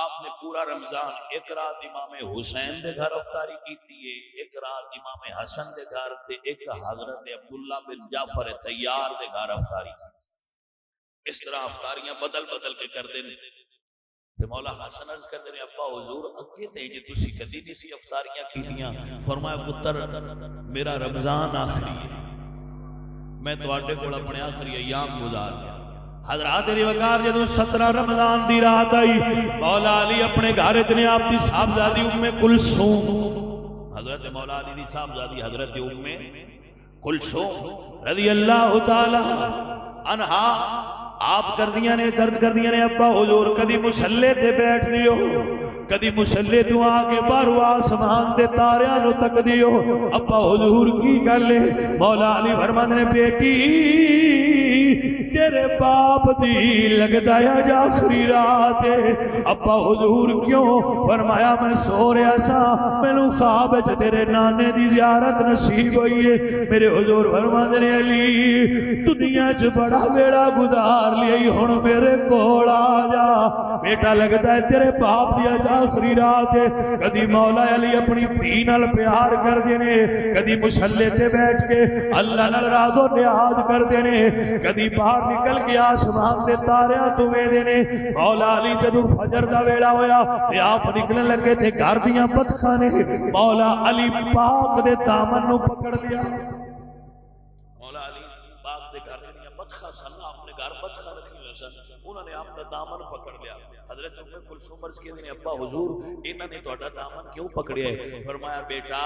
آپ نے پورا رمضان ایک رات امام حسین دے گھر افطاری کیتی ہے، ایک رات امام حسن دے گھر تے ایک حضرت عبداللہ بن جعفر طیار دے گھر افطاری کی۔ اس طرح افطاریاں بدل بدل کے کر دیں تے مولا حسن عرض کر دیں ابا حضور اگے تے جے تسی کدی نہیں سی افطاریاں کیتیاں، فرمایا پتر میرا رمضان آخری ہے، میں تواڈے کول اپنے آخری ایام گزار گیا۔ حضرات علی وقار جدوں 17 رمضان دی رات آئی، مولا علی اپنے گھر نے آپ دی صاحبزادی ام کلثوم، حضرت مولا علی دی صاحبزادی حضرت ام کلثوم رضی اللہ تعالی عنہا آپ کردیاں نے درد کردیاں نے ابا حضور کدی مصلے تے بیٹھ دیو، کدی مصلے تو آگے باہروں آسمان دے تاریاں نو تک دیو۔ ابا حضور کی گل ہے؟ مولا علی فرماندے نے بیٹی تیرے باپ دی لگدا ہے اج آخری رات ہے۔ ابا حضور کیوں؟ فرمایا میں سو رہا سا، مینوں خواب وچ تیرے نانے دی زیارت نصیب ہوئی ہے۔ میرے حضور فرماندے نے علی دنیا چ بڑا ویڑا گزار لئی، ہن میرے کول آ جا بیٹا، لگدا ہے تیرے باپ دی اج آخری رات ہے۔ کدی مولا علی اپنی دھی نال پیار کردے نے، کدی مصلے تے بیٹھ کے اللہ نال راز و نیاز کردے نے، کدی باہر نکل کے آسمان دے تاریاں تو ویندے نے۔ مولا علی جدوں فجر دا ویلا ہویا تے آپ نکلن لگے تے گھر دیاں بطخاں نے مولا علی پاک دے دامن نو پکڑ لیا۔ مولا علی پاک دے گھر دیاں بطخاں سن، آپ نے گھر بطخاں رکھی ہوئی سن، انہوں نے آپ دا دامن پکڑ لیا۔ حضرت ام کلثوم عرض کہندے نے ابا حضور انہاں نے تہاڈا دامن کیوں پکڑیا ہے؟ فرمایا بیٹا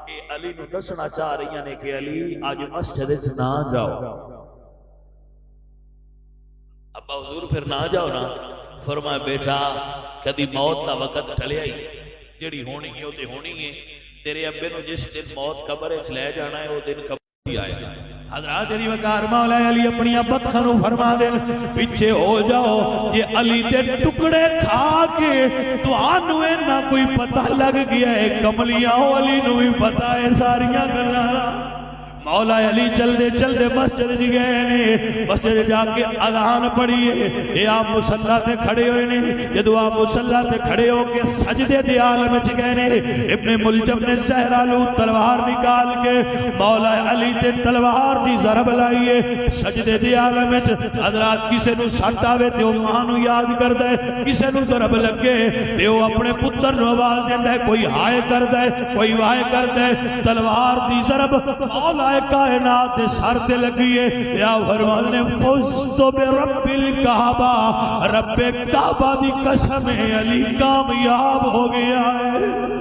اے علی نو دسنا چاہ رہی نے کہ علی اج مسجد وچ نہ جاؤ۔ ابا حضور پھر نہ جاؤ نا؟ فرمایا بیٹا کدی موت دا وقت ٹلیا ہی، جڑی ہونی ہے وہ تے ہونی ہے، تیرے ابے نو جس دن موت قبر وچ لے جانا ہے وہ دن قبر ہی آئے گا۔ حضرات علی وقار مولا علی اپنی بطخاں نو فرما دے پیچھے ہو جاؤ، جے علی دے ٹکڑے کھا کے تانوں نہ کوئی پتہ لگ گیا ہے کملیاں علی نو بھی پتہ ہے ساریاں گلاں۔ مولا علی چلدے چلدے مسجد جی گئے نے، مسجد جا کے اذان پڑھی ہے، یہ آپ مصلی تے کھڑے ہوئے نے۔ جدو آپ مصلی تے کھڑے ہو کے سجدے دے عالم وچ گئے نے، ابن ملجم نے زہرالو تلوار نکال کے مولا علی تے تلوار دی ضرب لائی ہے سجدے دے عالم وچ۔ حضرات کسے نو سٹ آوے تے او ماں نو یاد کردا ہے، کسے نو ضرب لگے تے او اپنے پتر نو آواز دیندا ہے، کوئی ہائے کردا ہے کوئی وائے کردا ہے۔ تلوار دی ضرب مولا کائنات سر تے لگی ہے۔ یا فرمان نے فزت برب الکعبہ، رب کعبہ دی قسم علی کامیاب ہو گیا ہے۔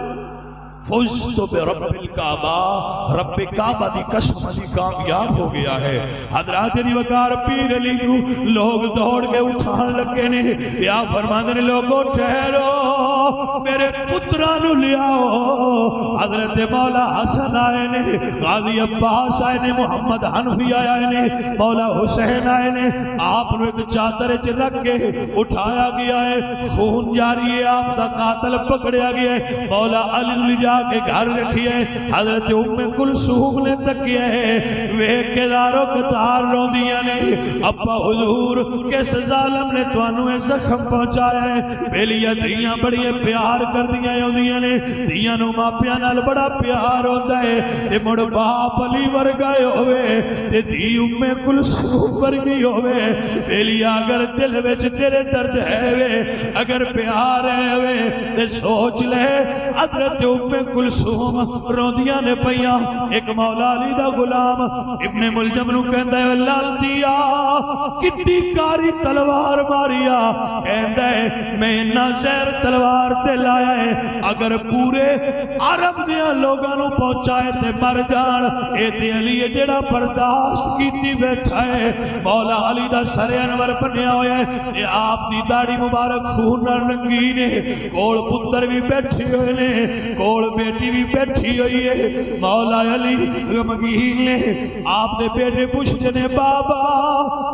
فزت برب الکعبہ، رب کعبہ دی قسم علی کامیاب ہو گیا ہے۔ حضرات علی وقار پیر علی کو لوگ دوڑ کے اٹھان لگے نے۔ یا فرماندے نے لوگوں ٹھہرو میرے پترانو لیاؤ۔ حضرت مولا حسن آئے نے، غازی عباس آئے نے، محمد حنفی آئے نے، مولا حسین آئے نے۔ آپ نے ایک چادر وچ رکھ کے اٹھایا گیا ہے، خون جاری ہے، آپ دا قاتل پکڑیا گیا ہے۔ مولا علی نے جا کے گھر رکھی ہے۔ حضرت ام کلثوم نے تکیا ہے، ویکھ کے دارو قطار روندیاں نے، ابا حضور کس ظالم نے تانوں اے زخم پہنچایا ہے؟ بیلیاں دھیاں بڑی پیار کردیاں ہوندیاں نے، دھیاں نو ماپیاں نال بڑا پیار ہوندا ہے۔ تے مڑ باپ علی ورگا ہوئے تے دھی ام کلثوم ورگی ہوئے، بیلیاں اگر دل وچ تیرے درد ہے وے، اگر پیار ہے وے تے سوچ لے حضرت ام کلثوم روندیاں نے پیاں۔ ایک مولا علی دا غلام ابن ملجم نو کہندا ہے لال دیا کٹی کاری تلوار ماریا، کہندا ہے میں نہ زہر تلوار تے لایا ہے، اگر پورے عرب دیاں لوگاں نو پہنچائے تے مر جان۔ اے تے علی جڑا برداشت کیتی بیٹھا ہے۔ مولا علی دا سر انور بنیا ہویا ہے، اے آپ دی داڑھی مبارک خون نال رنگین ہے، کول پتر بھی بیٹھے ہوئے نے، کول بیٹی بھی بیٹھی ہوئی ہے۔ مولا علی غمگین نے آپ دے بیٹے پوچھتے نے بابا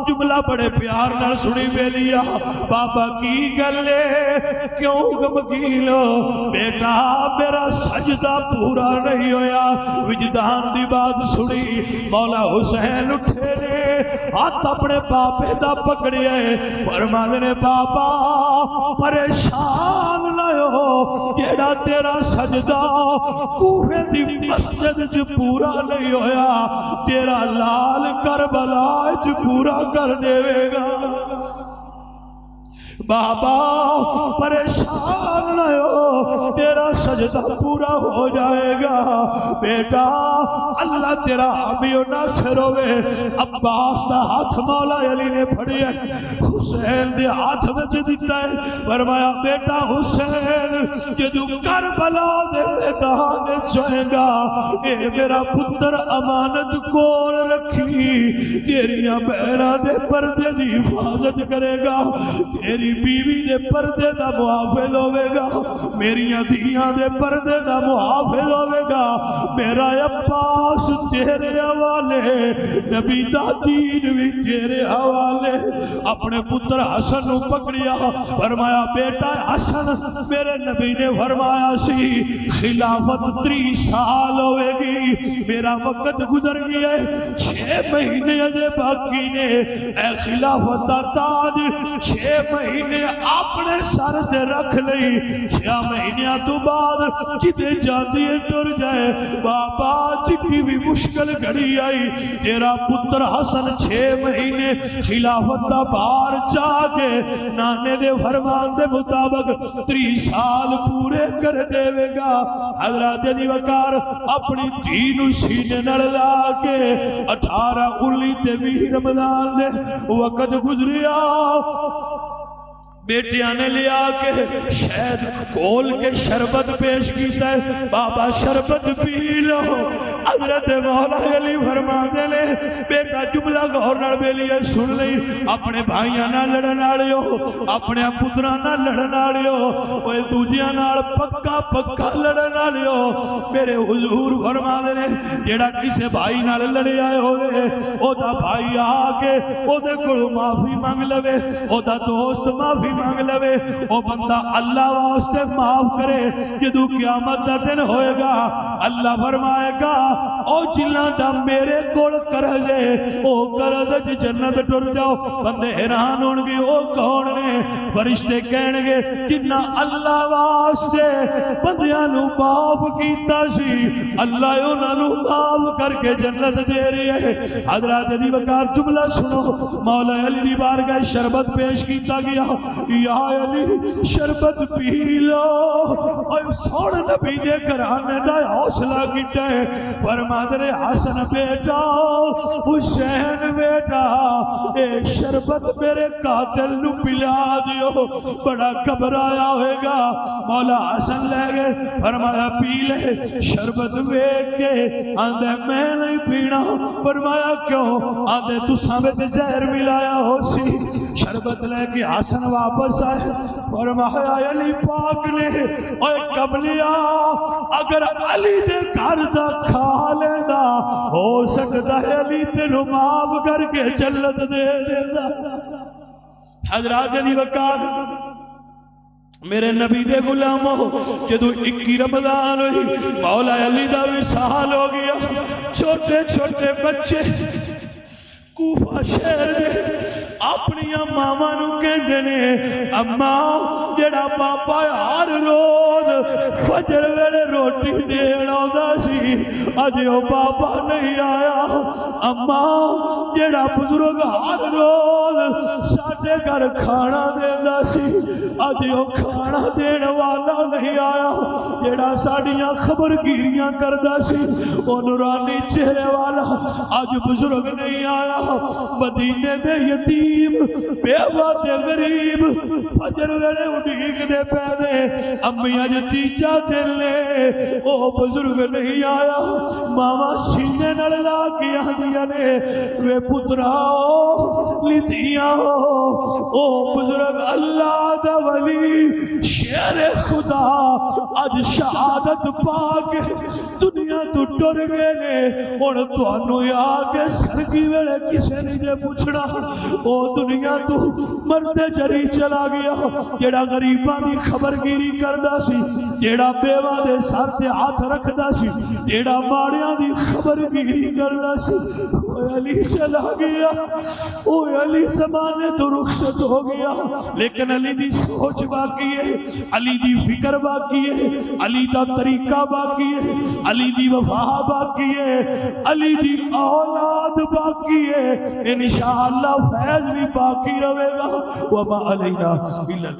جملہ بڑے پیار نال سنی بیلیا، بابا کی گل ہے کیوں غمگین ہو؟ بیٹا میرا سجدہ پورا نہیں ہویا۔ وجدان دی بات سنی مولا حسین اٹھے نے ہاتھ اپنے بابے دا پکڑیا ہے، فرماندے نے بابا پریشان نہ ہو، جیڑا تیرا سجدہ کوفے دی مسجد چ پورا نہیں ہویا تیرا لال کربلا چ پورا کر دے گا۔ بابا پریشان نہ ہو، تیرا سجدہ پورا ہو جائے گا۔ بیٹا اللہ تیرا حامی و ناصر ہوئے۔ عباس دا ہاتھ مولا علی نے پھڑیا، حسین دے ہاتھ میں دیتا ہے، فرمایا بیٹا حسین جدو کربلا دے میدان جائے گا، اے میرا پتر امانت کول رکھی، تیریاں بہناں دے پردے دی حفاظت کرے گا، تیری بیوی دے پردے دا محافظ ہوئے گا، میریاں دھیاں دے پردے دا محافظ ہوئے گا۔ میرا عباس تیرے حوالے، نبی دا دین بھی تیرے حوالے۔ اپنے پتر حسن نو پکڑیا، فرمایا بیٹا حسن میرے نبی نے فرمایا سی خلافت 30 سال ہوئے گی، میرا وقت گزر گیا ہے، 6 مہینے اجے باقی نے، اے خلافت دا تاج 6 مہینے اپنے سر دے رکھ لئی، 6 مہینیاں تو بعد جدے جاتی ہے ٹر جائے۔ بابا جتنی بھی مشکل گھڑی آئی، تیرا پتر حسن 6 مہینے خلافت دا بار چاہ کے نانے دے فرمان دے مطابق 30 سال پورے کر دے گا۔ حضرت علی وقار اپنی دین سینے نڑ لا کے 18 19 تے 20 رمضان دے وقت گزریا، بیٹیاں نے لیا کے شہد کھول کے شربت پیش کیتا ہے، بابا شربت پی لو۔ حضرت مولا علی فرماندے نے بیٹا جملہ غور نال بیلیے سن لئی، اپنے بھائیاں نال لڑن والے ہو، اپنے پتراں نال لڑن والے ہو، اوے دوجیاں نال پکا پکا لڑن والے ہو۔ میرے حضور فرماندے نے جیڑا کسے بھائی نال لڑے آئے ہوئے، او دا بھائی آ کے او دے کول معافی مانگ لوے، او دا دوست معافی مانگ لوے، او بندہ اللہ واسطے معاف کرے، جدو قیامت دا دن ہوئے گا اللہ فرمائے گا او جنہاں دا میرے کول قرض ہے او قرض وچ جنت ٹر جاؤ۔ بندے حیران ہون گے او کون نے؟ فرشتے کہن گے جنہاں اللہ واسطے بندیاں نو معاف کیتا سی، اللہ انہاں نو معاف کر کے جنت دے رہی ہے۔ حضرات علی وقار جملہ سنو، مولا علی دی بارگاہ شربت پیش کیتا گیا، یا علی شربت پی لو، اور سوڑ نبی دے گھرانے دا حوصلہ کیتا ہے۔ فرماندے نے حسن بیٹا حسین بیٹا اے شربت میرے قاتل نو پلا دیو، بڑا گھبرایا ہوئے گا۔ مولا حسن لے گئے، فرمایا پی لے۔ شربت ویکھ کے آندے میں نہیں پینا، فرمایا کیوں؟ آندے تساں وچ زہر ملایا ہو سی۔ شربت لے کے حسن واپس آئے، فرمایا علی پاک نے اوے قبلیا اگر علی دے گھر دا کھا لینا ہو سکتا ہے علی تینو معاف کر کے جنت دے دیتا۔ حضرات علی وقار میرے نبی دے غلاموں، جدو 21 رمضان ہوئی مولا علی دا وصال ہو گیا، چھوٹے چھوٹے بچے کوفہ شہر دے اپنی ماما نو کہندے نے اماں جڑا پاپا ہر روز فجر ویلے روٹی دین آندا سی اج او پاپا نہیں آیا۔ اماں جڑا بزرگ ہر روز ساڈے گھر کھانا دیندا سی اج او کھانا دین والا نہیں آیا۔ جڑا ساڈیاں خبرگیریاں کردا سی او نورانی چہرے والا اج بزرگ نہیں آیا۔ مدینے دے یتیم بیوہ تے غریب فجر ویلے اڈھیک دے پیدے امی اج تیجا دل نے او بزرگ نہیں آیا۔ ماما سینے نال لا کے آندیاں نے وے پتراؤ لدیاں او بزرگ اللہ دا ولی شیر خدا اج شہادت پا کے دنیا تو ٹر گئے نے ہن تانوں آ کے سرگی ویلے کسے نہیں جے پوچھنا او دنیا تو مرتے جری چلا گیا جیڑا غریباں دی خبر گیری کردا سی جیڑا بیوہ دے سر تے ہاتھ رکھدا سی جیڑا ماڑیاں دی خبر گیری کردا سی او علی چلا گیا او علی زمانے تو رخصت ہو گیا لیکن علی دی سوچ باقی ہے علی دی فکر باقی ہے علی دا طریقہ باقی ہے علی دی وفا باقی ہے علی دی اولاد باقی ہے انشاءاللہ فیض بھی باقی رہے گا وما علینا الا